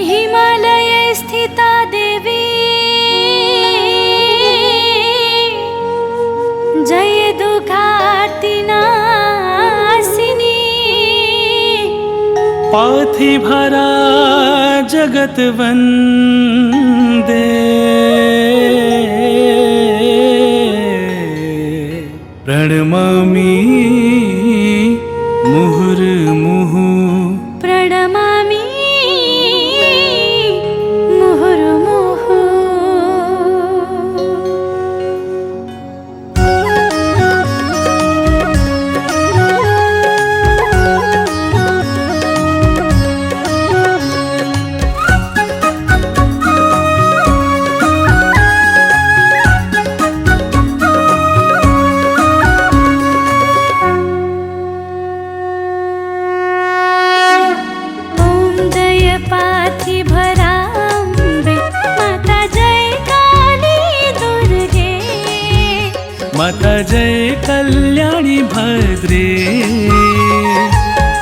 हिमालये स्थिता देवी जय दुःखार्तिनाशिनी पार्थिभरा जगत वंदे प्रणमामि मुहुर्मुहुः प्रणमामि मुहुर्मुहुः। माता जय कल्याणी भद्रे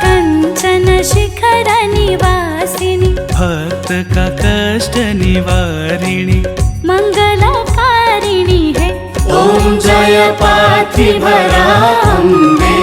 कंचन शिखर निवासिनी भक्त का कष्ट निवारिणी मंगलकारिणी है ओम जय पार्थिभरा अम्बे।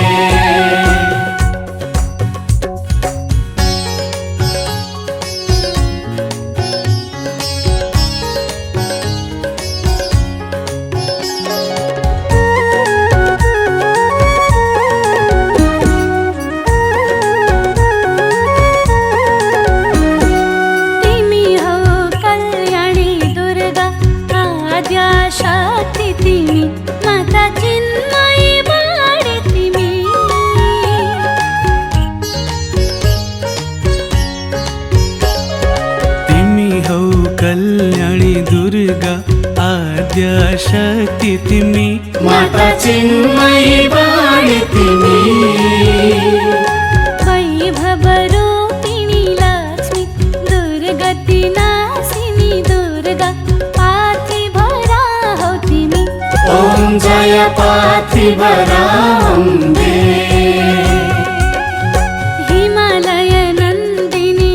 कल्याणी दुर्गा आद्या शक्ति तिमी माता चिन्मयी वाणी तिमी वैभव रूपिणी लक्ष्मी दुर्गति नाशिनी दुर्गा पार्थिभरा हो तिमी ओम जय पार्थिभरा अम्बे। हिमालय नंदिनी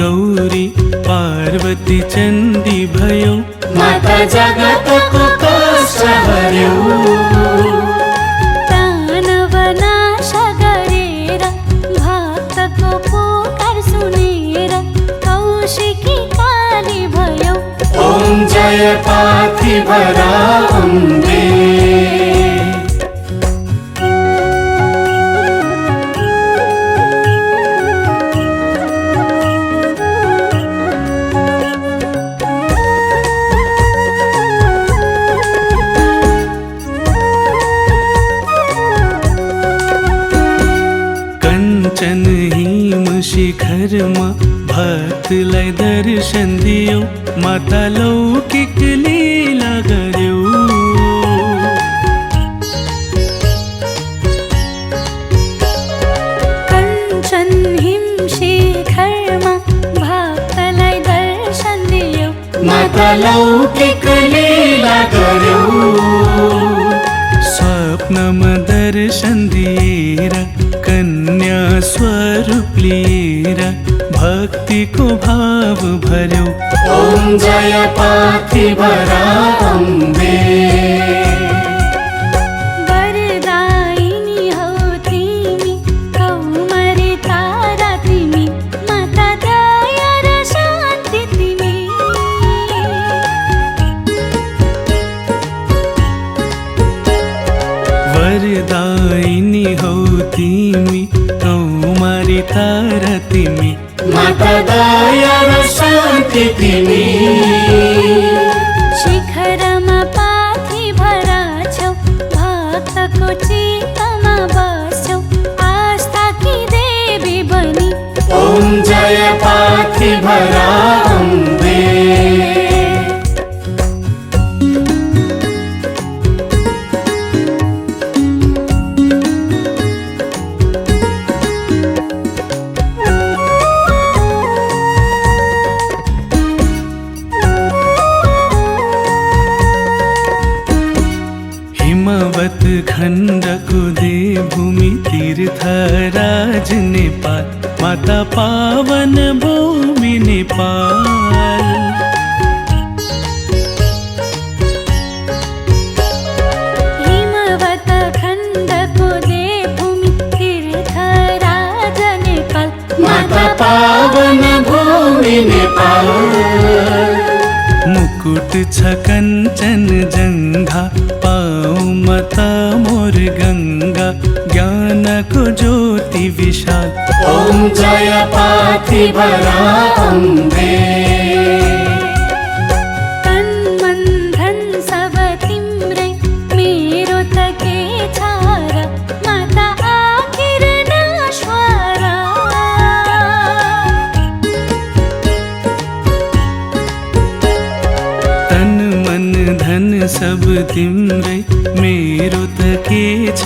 गौरी पार्वती चंडी भयो माता जगत को कष्ट हर्यो दानव नाश गरेर भक्त को पुकार सुनेर कौशिकी काली भयो ओम जय पार्थिभरा अम्बे। कंचन हिम शिखर मां भक्तलाई दर्शन दियो माता लौकिक लीला गर्यो कंचन हिम शिखर मां भक्तलाई दर्शन दियो माता लौकिक लीला गर्यो स्वप्नमा दर्शन दिएर कन्या स्वरूप लिएर भक्ति को भाव भर्यो ओम जय पार्थिभरा अम्बे। वरदायिनी हो तिमी कौमारी तारा तिमी माता दया र शान्ति तिमी वरदायिनी हो तिमी कौमारी तारा तिमी माता दया र शान्ति तिमी शिखरमा पार्थिभरा छौ भक्तको चित्तमा बस्छौ आस्थाकी देवी बनी ओम जय पार्थिभरा अम्बे। नेपाल माता पावन भूमि नेपाल। हिमवत खण्डको देवभूमि तीर्थराज नेपाल माता पावन भूमि नेपाल। मुकुट छ कञ्चन जङ्घा पाउमता मोर गङ्गा ज्ञानको ज्योति विशाल। ॐ जय पार्थिवरा अम्बे। तन मन धन सब तिम्रै मेरो त के छ र माता आखिर नश्वरा। तन मन धन सब तिम्रै मेरो त के छ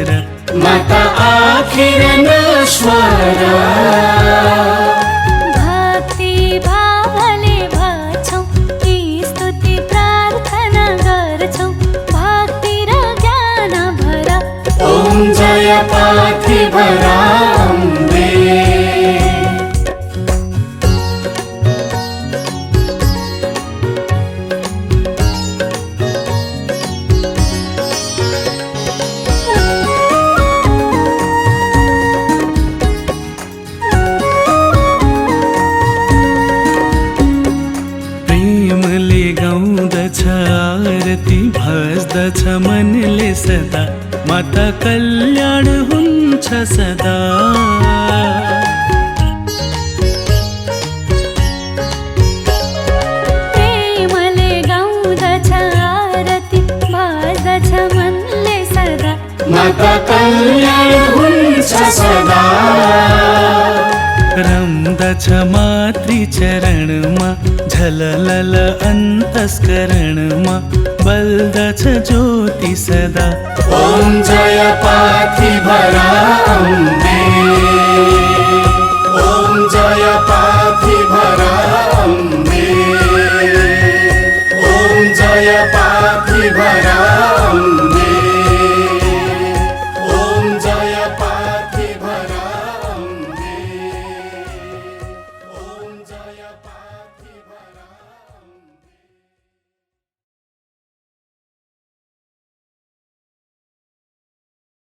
र माता आखिर नश्वरा। भक्ति भावले भछौँ यी स्तुति प्रार्थना गर्छौँ भक्ति र ज्ञान भरा। ॐ जय पार्थिवरा अम्बे। प्रेमले गाउँदछ आरती भस्दछ मनले सदा माता कल्याण हुन्छ सदा। प्रेमले गाउँदछ आरती भस्दछ मनले सदा माता कल्याण हुन्छ सदा। रम्दछ मातृ चरणमा झललल अन्तस्करणमा बल्दछ ज्योति सदा। ॐ जय पार्थिवरा अम्बे।